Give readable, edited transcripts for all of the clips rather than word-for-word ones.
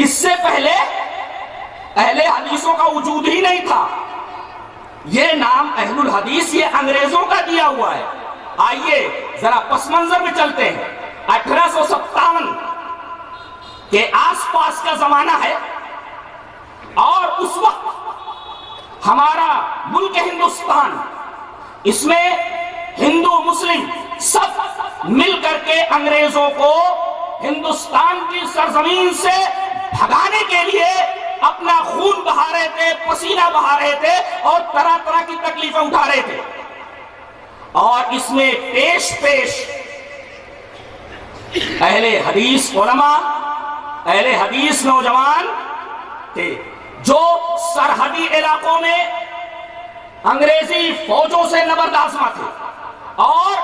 اس سے پہلے اہل حدیثوں کا وجود ہی نہیں تھا. یہ نام اہل الحدیث یہ انگریزوں کا دیا ہوا ہے. آئیے ذرا پس منظر میں چلتے ہیں. 1857 کے آس پاس کا زمانہ ہے اور اس وقت ہمارا ملک ہندوستان، اس میں ہندو مسلم سب مل کر کے انگریزوں کو ہندوستان کی سرزمین سے بھگانے کے لیے اپنا خون بہا رہے تھے، پسینہ بہا رہے تھے اور طرح طرح کی تکلیفیں اٹھا رہے تھے. اور اس میں پیش اہل حدیث علماء، اہل حدیث نوجوان تھے جو سرحدی علاقوں میں انگریزی فوجوں سے نبردآزما تھے اور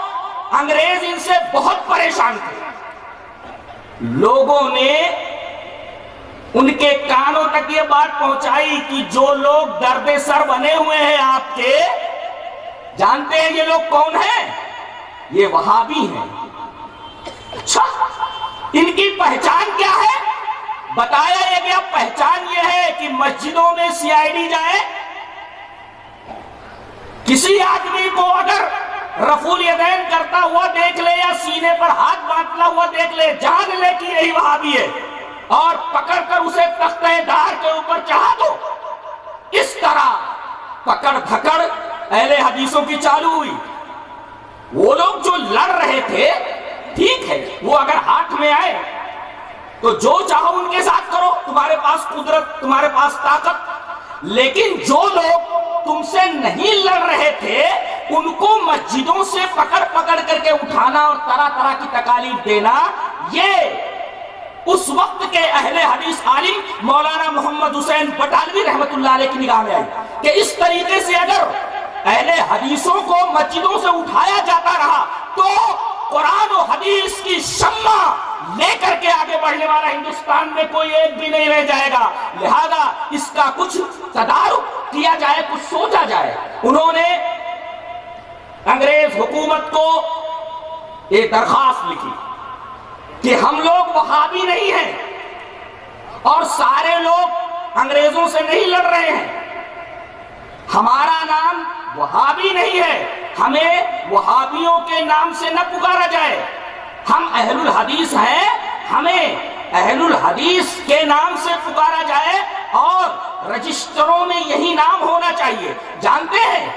انگریز ان سے بہت پریشان تھے. لوگوں نے ان کے کانوں تک یہ بات پہنچائی کہ جو لوگ درد سر بنے ہوئے ہیں آپ کے، جانتے ہیں یہ لوگ کون ہیں؟ یہ وہابی ہیں. اچھا، ان کی پہچان کیا ہے؟ بتایا یہ گیا پہچان یہ ہے کہ مسجدوں میں CID جائے، کسی آدمی کو اگر رفع الیدین کرتا ہوا دیکھ لے یا سینے پر ہاتھ باندھتا ہوا دیکھ لے، جان لے کہ یہی وہابی ہے اور پکڑ کر اسے تختہ دار کے اوپر چڑھا دو. اس طرح پکڑ دھکڑ اہل حدیثوں کی چالو ہوئی. وہ لوگ جو لڑ رہے تھے، ٹھیک ہے، وہ اگر ہاتھ میں آئے تو جو چاہو ان کے ساتھ کرو، تمہارے پاس قدرت، تمہارے پاس طاقت. لیکن جو لوگ تم سے نہیں لڑ رہے تھے ان کو مسجدوں سے پکڑ پکڑ کر کے اٹھانا اور طرح طرح کی تکالیف دینا، یہ اس وقت کے اہل حدیث عالم مولانا محمد حسین بٹالوی رحمت اللہ علیہ کی نگاہ میں آئی کہ اس طریقے سے اگر اہل حدیثوں کو مسجدوں سے اٹھایا جاتا رہا تو قرآن و حدیث کی شمع لے کر کے آگے بڑھنے والا ہندوستان میں کوئی ایک بھی نہیں رہ جائے گا. لہذا اس کا کچھ تدارک کیا جائے، کچھ سوچا جائے. انہوں نے انگریز حکومت کو ایک درخواست لکھی کہ ہم لوگ وہابی نہیں ہیں اور سارے لوگ انگریزوں سے نہیں لڑ رہے ہیں، ہمارا نام وہابی نہیں ہے، ہمیں وہابیوں کے نام سے نہ پکارا جائے. ہم اہل الحدیث ہیں، ہمیں اہل الحدیث کے نام سے پکارا جائے اور رجسٹروں میں یہی نام ہونا چاہیے. جانتے ہیں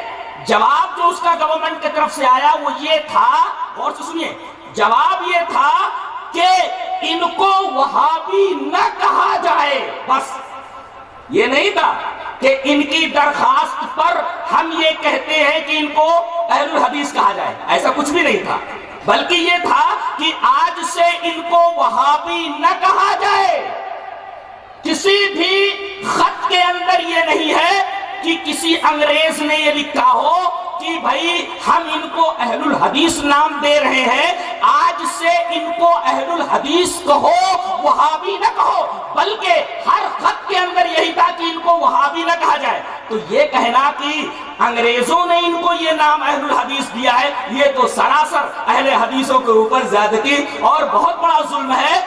جواب جو اس کا گورنمنٹ کی طرف سے آیا وہ یہ تھا، اور سنیے، جواب یہ تھا کہ ان کو وہابی نہ کہا جائے. بس یہ نہیں تھا کہ ان کی درخواست پر ہم یہ کہتے ہیں کہ ان کو اہل الحدیث کہا جائے، ایسا کچھ بھی نہیں تھا. بلکہ یہ تھا کہ آج سے ان کو وہابی نہ کہا جائے. کسی بھی خط کے اندر یہ نہیں ہے کہ کسی انگریز نے یہ لکھا ہو کہ بھائی ہم ان کو اہل الحدیث نام دے رہے ہیں، آج سے ان کو اہل الحدیث کہو، وہابی نہ کہو. بلکہ ہر خط کے اندر یہی تھا کہ ان کو وہابی نہ کہا جائے. تو یہ کہنا کہ انگریزوں نے ان کو یہ نام اہل الحدیث دیا ہے، یہ تو سراسر اہل حدیثوں کے اوپر زیادتی اور بہت بڑا ظلم ہے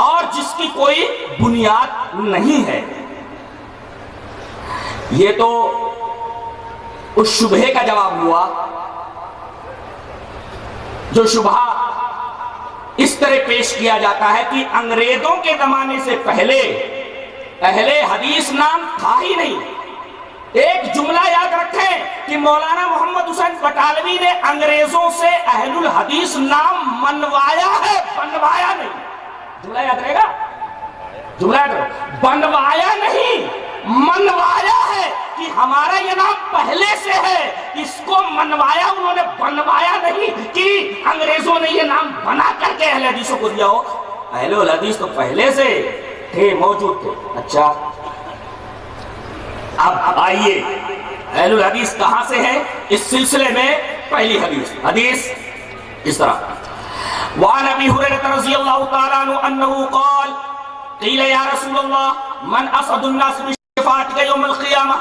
اور جس کی کوئی بنیاد نہیں ہے. یہ تو اس شبہے کا جواب ہوا. جو شبہ اس طرح پیش کیا جاتا ہے کہ انگریزوں کے زمانے سے پہلے اہل حدیث نام تھا ہی نہیں. ایک جملہ یاد رکھیں کہ مولانا محمد حسین بٹالوی نے انگریزوں سے اہل الحدیث نام منوایا ہے، بنوایا نہیں. جملہ یاد رہے گا، جملہ یاد رہے گا، بنوایا نہیں، منوایا ہے کہ ہمارا یہ نام پہلے سے ہے. اس کو منوایا، انہوں نے بنوایا نہیں کہ انگریزوں نے یہ نام بنا کر کے اہل حدیثوں کو دیا ہو. اہل الحدیث تو پہلے سے تھے، موجود تھے. اچھا، اب آئیے اہل الحدیث کہاں سے ہیں اس سلسلے میں. پہلی حدیث اس طرح: وعن ابی ہریرہ رضی اللہ تعالی عنہ انہ قال قیل یا رسول اللہ من اسعد الناس بشفاعتک یوم القیامہ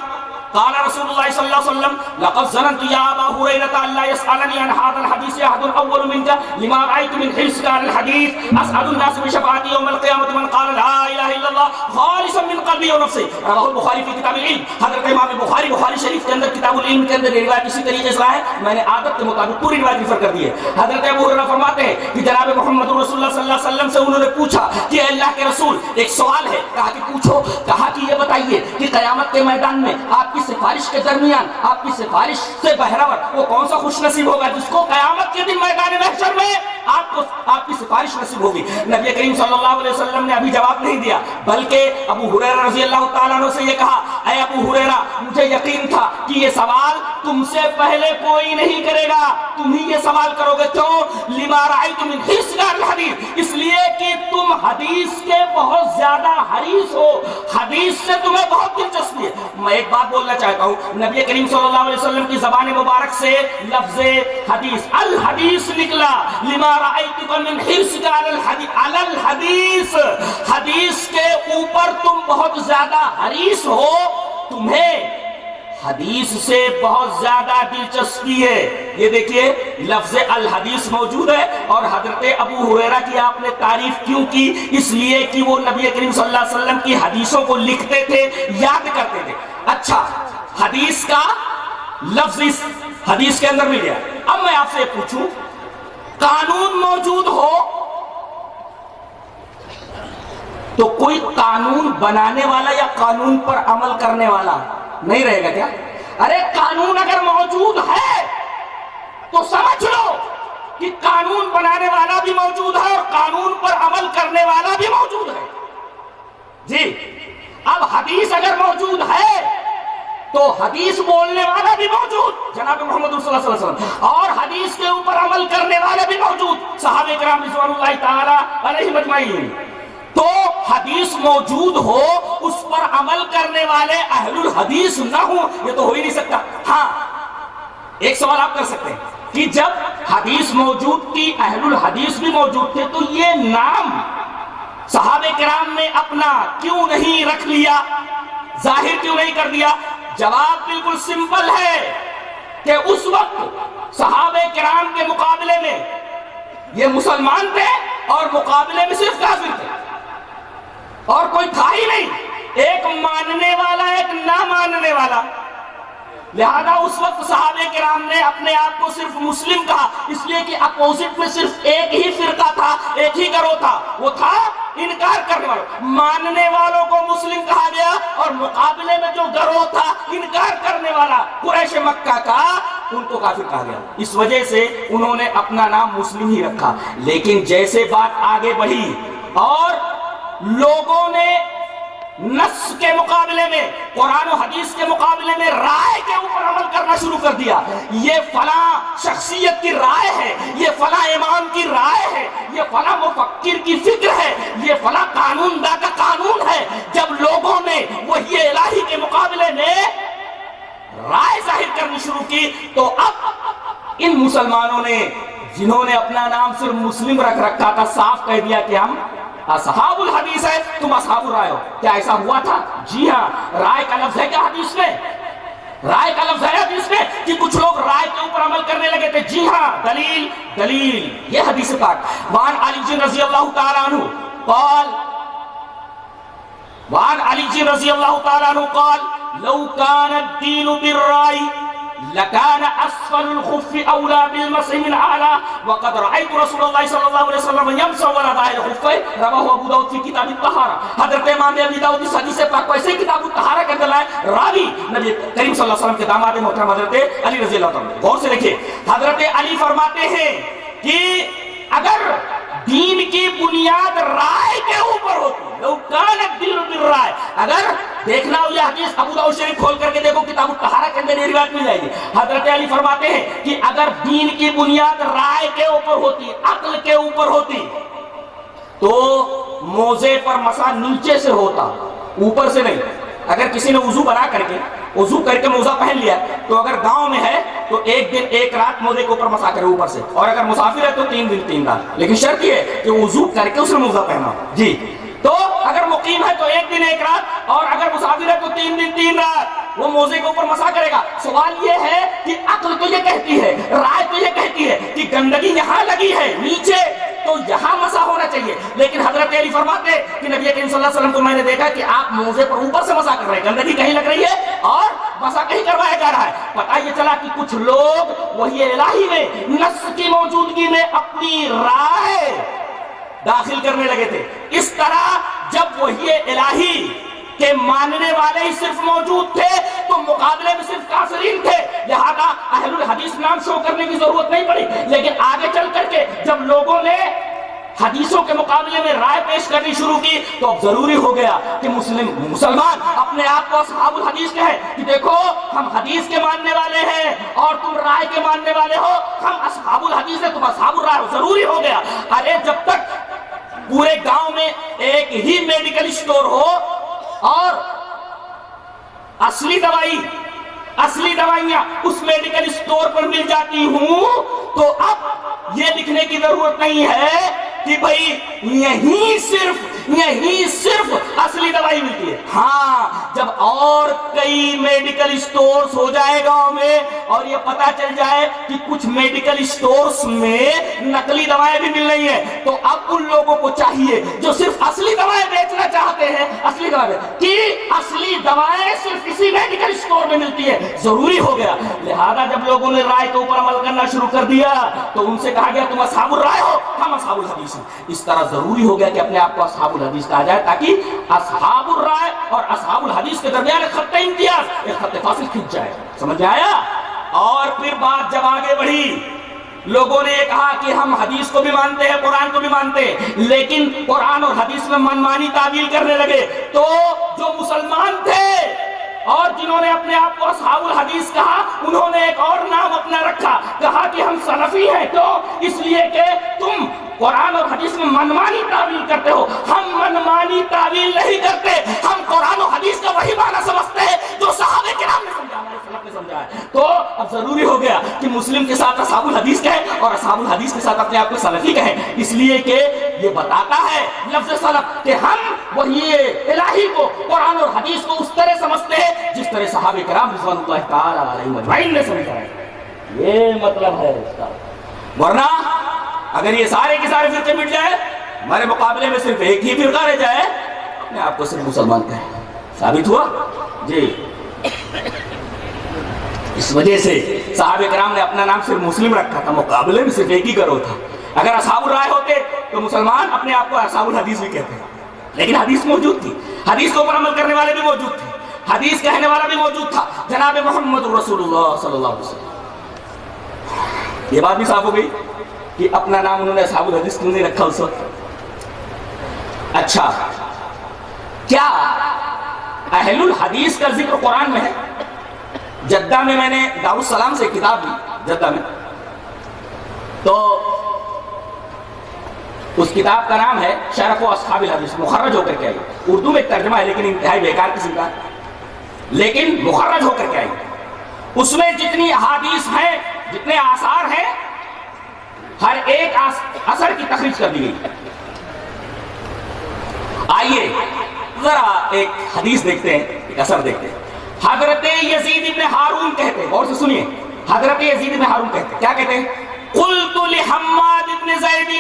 قال رسول اللہ صلی اللہ علیہ وسلم لقد ظننت یا ابا ہریرہ ان لا يسألنی عن هذا الحديث احد اول منك لما رأيت من حرصك على الحديث اسعد الناس بشفاعتي يوم القيامة من قال لا اله الا خالصا من قلبی و نفسی، رواہ البخاری فی کتاب العلم۔ حضرت امام بخاری شریف کے اندر کتاب العلم کے اندر روایت اسی طریقے سے ہے، میں نے عادت کے مطابق پوری روایت ریفر کر دی ہے۔ حضرت ابو ہریرہ فرماتے ہیں کہ جناب محمد رسول اللہ صلی اللہ علیہ وسلم سے انہوں نے پوچھا کہ اللہ کے رسول ایک سوال ہے، کہا کہ پوچھو، کہا کہ یہ بتائیے کہ قیامت کے میدان میں آپ کی سفارش کے درمیان آپ کی سفارش سے بہرور وہ کون سا خوش نصیب ہوگا جس کو قیامت کے دن میدان محشر میں آپ کی سفارش نصیب ہوگی؟ نبی کریم صلی اللہ علیہ وسلم نے ابھی جواب نہیں دیا، بلکہ ابو ہریرہ رضی اللہ تعالیٰ عنہ سے یہ کہا، اے ابو ہریرہ مجھے یقین تھا کہ یہ سوال تم سے پہلے کوئی نہیں کرے گا، تم ہی یہ سوال کرو گے۔ کیوں؟ لما رأیت من حرصک علی الحدیث، اس لیے کہ تم حدیث کے بہت زیادہ حریص ہو، حدیث سے تمہیں بہت دلچسپی ہے۔ میں ایک بات بولنا چاہتا ہوں، نبی کریم صلی اللہ علیہ وسلم کی زبان مبارک سے لفظ حدیث الحدیث نکلا، لما رأیتک من حرصک علی الحدیث، حدیث کے اوپر تم بہت زیادہ حریص ہو، تمہیں حدیث سے بہت زیادہ دلچسپی ہے۔ یہ دیکھیے لفظ الحدیث موجود ہے، اور حضرت ابو ہریرہ کی آپ نے تعریف کیوں کی؟ اس لیے کہ وہ نبی کریم صلی اللہ علیہ وسلم کی حدیثوں کو لکھتے تھے، یاد کرتے تھے۔ اچھا، حدیث کا لفظ اس حدیث کے اندر مل گیا۔ اب میں آپ سے پوچھوں، قانون موجود ہو تو کوئی قانون بنانے والا یا قانون پر عمل کرنے والا نہیں رہے گا کیا؟ ارے قانون اگر موجود ہے تو سمجھ لو کہ قانون بنانے والا بھی موجود ہے اور قانون پر عمل کرنے والا بھی موجود ہے۔ جی، اب حدیث اگر موجود ہے تو حدیث بولنے والا بھی موجود جناب محمد صلی اللہ علیہ وسلم، اور حدیث کے اوپر عمل کرنے والا بھی موجود صحابہ کرام رضوان اللہ تعالی علیہم اجمعین۔ تو حدیث موجود ہو، اس پر عمل کرنے والے اہل الحدیث نہ ہوں، یہ تو ہو ہی نہیں سکتا۔ ہاں، ایک سوال آپ کر سکتے ہیں کہ جب حدیث موجود تھی، اہل الحدیث بھی موجود تھے، تو یہ نام صحابہ کرام نے اپنا کیوں نہیں رکھ لیا، ظاہر کیوں نہیں کر دیا؟ جواب بالکل سمپل ہے کہ اس وقت صحابہ کرام کے مقابلے میں یہ مسلمان تھے اور مقابلے میں صرف کافر تھے، اور کوئی تھا ہی نہیں، ایک ماننے والا ایک نہ ماننے والا۔ لہذا اس وقت صحابہ کرام نے اپنے آپ کو صرف مسلم کہا، اس لیے کہ اپوزٹ میں صرف ایک ہی فرقہ تھا، ایک ہی گروہ تھا، وہ تھا انکار کرنے والوں۔ ماننے والوں کو مسلم کہا گیا، اور مقابلے میں جو گروہ تھا انکار کرنے والا قریش مکہ کا، ان کو کافر کہا گیا۔ اس وجہ سے انہوں نے اپنا نام مسلم ہی رکھا۔ لیکن جیسے بات آگے بڑھی اور لوگوں نے نص کے مقابلے میں، قرآن و حدیث کے مقابلے میں رائے کے اوپر عمل کرنا شروع کر دیا، یہ فلاں شخصیت کی رائے ہے، یہ فلاں امام کی رائے ہے، یہ فلاں مفکر کی فکر ہے، یہ فلاں قانون دا کا قانون ہے، جب لوگوں نے وحی الہی کے مقابلے میں رائے ظاہر کرنی شروع کی، تو اب ان مسلمانوں نے جنہوں نے اپنا نام صرف مسلم رکھ رکھا تھا، صاف کہہ دیا کہ ہم اصحاب الحدیث ہے، تم اصحاب الرائے ہو۔ کیا ایسا ہوا تھا؟ جی ہاں، رائے کا لفظ ہے کیا حدیث میں؟ رائے کا لفظ ہے حدیث میں کہ کچھ لوگ رائے کے اوپر عمل کرنے لگے تھے۔ جی ہاں، دلیل یہ حدیث پاک۔ وعن علی رضی اللہ تعالیٰ عنہ قال، وعن علی رضی اللہ تعالیٰ عنہ قال لو كان الدین بالرائے لكان اسفل الخف اولى بالمسح من اعلى وقد رايت رسول الله صلى الله عليه وسلم يمسح على ظاهر الخفين رواه ابو داؤد في كتاب الطهارة۔ حضرت امام ابی داؤد اس حدیث پاک کو ایسے کتاب الطہارہ کے اندر لائے، راوی نبی کریم صلی اللہ علیہ وسلم کے داماد محترم حضرت علی رضی اللہ عنہ۔ غور سے دیکھیے، حضرت علی فرماتے ہیں کہ اگر دین کی بنیاد رائے کے اوپر ہوتی، لو کان الدین بالرائے، اگر دیکھنا ہو یہ حدیث ابو داؤد شریف کھول کر کے دیکھو، کتاب الطہارہ کے اندر یہ روایت مل جائے گی۔ حضرت علی فرماتے ہیں کہ اگر دین کی بنیاد رائے کے اوپر ہوتی، عقل کے اوپر ہوتی، تو موزے پر مسح نیچے سے ہوتا، اوپر سے نہیں۔ اگر کسی نے وضو بنا کر کے موزہ پہن لیا، تو اگر گاؤں میں ہے تو ایک دن ایک رات موزے کے اوپر مسح کرے اوپر سے، اور اگر مسافر ہے تو 3 دن 3 رات۔ لیکن شرط یہ ہے کہ وضو کر کے اس نے موزہ پہنا۔ جی، تو اگر مقیم ہے تو 1 دن 1 رات، اور اگر مسافر ہے تو 3 دن 3 رات وہ موزے کے اوپر مسح کرے گا۔ سوال یہ ہے کہ عقل تو یہ کہتی ہے، رائے تو یہ کہتی ہے کہ گندگی یہاں لگی ہے نیچے، تو یہاں مسح ہونا چاہیے. لیکن حضرت علی فرماتے کہ نبی کریم صلی اللہ علیہ وسلم کو میں نے دیکھا کہ آپ موزے پر اوپر سے مسح کر رہے ہیں, گندگی کہیں لگ رہی ہے اور مسح کہیں کروایا جا رہا ہے. پتہ یہ چلا کہ کچھ لوگ وحی الہی میں نص کی موجودگی میں اپنی رائے داخل کرنے لگے تھے. اس طرح جب وحی الہی کہ ماننے والے ہی صرف موجود تھے تو مقابلے میں صرف کافرین تھے, لہذا اہل الحدیث نام شو کرنے کی ضرورت نہیں پڑی. لیکن آگے چل کر کے جب لوگوں نے حدیثوں کے مقابلے میں رائے پیش کرنی شروع کی تو اب ضروری ہو گیا کہ مسلمان اپنے آپ کو اصحاب الحدیث کہیں کہ دیکھو ہم حدیث کے ماننے والے ہیں اور تم رائے کے ماننے والے ہو, ہم اصحاب الحدیث ہیں تم اصحاب الرائے ہو. ضروری ہو گیا. ارے جب تک پورے گاؤں میں ایک ہی میڈیکل اسٹور ہو اور اصلی دوائیاں اس میڈیکل اسٹور پر مل جاتی ہوں تو اب یہ لکھنے کی ضرورت نہیں ہے کہ بھئی یہیں صرف اصلی دوائی ملتی ہے. ہاں جب اور کئی میڈیکل اسٹورز ہو جائے گاؤں میں اور یہ پتا چل جائے کہ کچھ میڈیکل اسٹورز میں نقلی دوائیں بھی مل رہی ہیں تو اب ان لوگوں کو چاہیے جو صرف اصلی دوائیں بیچنا چاہتے ہیں کہ اصلی دوائیں صرف اسی میڈیکل اسٹور میں ملتی ہے. ضروری ہو گیا. لہذا جب لوگوں نے رائے کے اوپر عمل کرنا شروع کر دیا تو ان سے کہا گیا تم اصحاب الرائے ہو, ہم اصحاب الحدیث ہیں. اس طرح ضروری ہو گیا کہ اپنے آپ کو اصحاب الحدیث کہا جائے تاکہ اصحاب الرائے اور اصحاب الحدیث کے درمیان ایک خط امتیاز, ایک خط فاصل کھنچ جائے. سمجھ میں آیا؟ اور پھر بات جب آگے بڑھی لوگوں نے یہ کہا کہ ہم حدیث کو بھی مانتے ہیں قرآن کو بھی مانتے ہیں, لیکن قرآن اور حدیث میں منمانی تعویل کرنے لگے تو جو مسلمان تھے اور جنہوں نے اپنے آپ کو اصحاب الحدیث کہا انہوں نے ایک اور نام اپنا رکھا, کہا کہ ہم سلفی ہیں. کیوں؟ اس لیے کہ تم قرآن اور حدیث میں منمانی تعویل کرتے ہو. ہم منمانی تعویل نہیں کرتے, ہم قرآن اور حدیث کا وہی معنی سمجھتے ہیں جو صحابہ کرام نے سمجھا, ہمارے سلف نے سمجھا ہے. تو اب ضروری ہو گیا کہ مسلم کے ساتھ اصحاب الحدیث کہیں اور اصحاب الحدیث کے ساتھ اپنے آپ کو سلفی کہیں, اس لیے کہ یہ بتاتا ہے لفظ سلف کہ ہم وحی الہی کو قرآن اور حدیث کو اس طرح سمجھتے ہیں جس طرح صحابہ کرام رضوان اللہ تعالی علیہم اجمعین نے سمجھا ہے. یہ مطلب ہے اس کا. ورنہ اگر یہ سارے کے سارے فرقے مٹ جائے, ہمارے مقابلے میں صرف ایک ہی فرقہ رہ جائے, اپنے آپ کو صرف مسلمان کہیں, ثابت ہوا جی. اس وجہ سے صحابہ کرام نے اپنا نام صرف مسلم رکھا تھا, مقابلے میں صرف ایک ہی کرو تھا. اگر اصحاب الرائے ہوتے تو مسلمان اپنے آپ کو اصحاب الحدیث بھی کہتے ہیں, لیکن حدیث موجود تھی, حدیث کو پر عمل کرنے والے بھی موجود تھے, حدیث کہنے والا بھی موجود تھا, جناب محمد رسول اللہ صلی اللہ علیہ وسلم. یہ بات بھی صاف ہو گئی کہ اپنا نام انہوں نے اصحاب الحدیث کیوں نہیں رکھا اس وقت. اچھا, کیا اہل الحدیث کا ذکر قرآن میں ہے؟ جدہ میں نے دارالسلام سے کتاب لی, جدہ میں, تو اس کتاب کا نام ہے شرف و اصحاب الحدیث, مخرج ہو کر کے آئی. اردو میں ایک ترجمہ ہے لیکن انتہائی بیکار قسم کا, لیکن مخرج ہو کر کے آئی. اس میں جتنی احادیث ہیں, جتنے آثار ہیں, ہر ایک اثر کی تخریج کر دی گئی. آئیے ذرا ایک حدیث دیکھتے ہیں, ایک اثر دیکھتے ہیں. حضرت یزید ابن ہارون کہتے ہیں, غور سے سنیے, حضرت یزید ابن ہارون کہتے ہیں, کیا کہتے ہیں؟ قلت لحماد ابن زید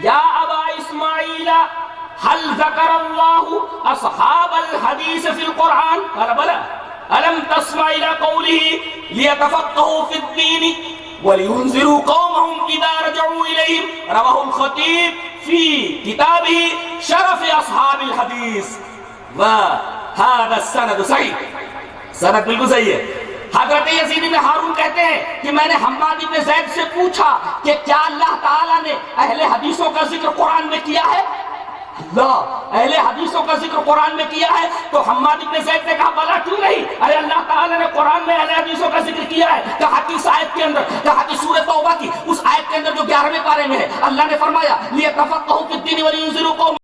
یا ابا اسماعیل هل ذکر اللہ اصحاب الحدیث فی القرآن؟ قال بلا. الم تسمع الى قوله لیتفقهوا فی الدین وَلِيُنذِرُوا قَوْمَهُمْ إِذَا رَجَعُوا إِلَيْهِمْ رواه الخطیب فی کتابه شرف اصحاب الحدیث وَهَذَا السَّنَدُ صحیح. سند بالکل صحیح ہے. حضرت یزید بن ہارون کہتے ہیں کہ میں نے حماد بن زید سے پوچھا کہ کیا اللہ تعالیٰ نے اہل حدیثوں کا ذکر قرآن میں کیا ہے؟ اللہ اہل حدیثوں کا ذکر قرآن میں کیا ہے؟ تو حماد بن زید نے کہا بلا کیوں نہیں, ارے اللہ تعالیٰ نے قرآن میں اہل حدیثوں کا ذکر کیا ہے. کہا کس آیت کے اندر؟ کہا کہ سورہ توبہ کی اس آیت کے اندر جو 11ویں پارے میں ہے. اللہ نے فرمایا لیتفقہوا فی الدین ولینذروا قومہم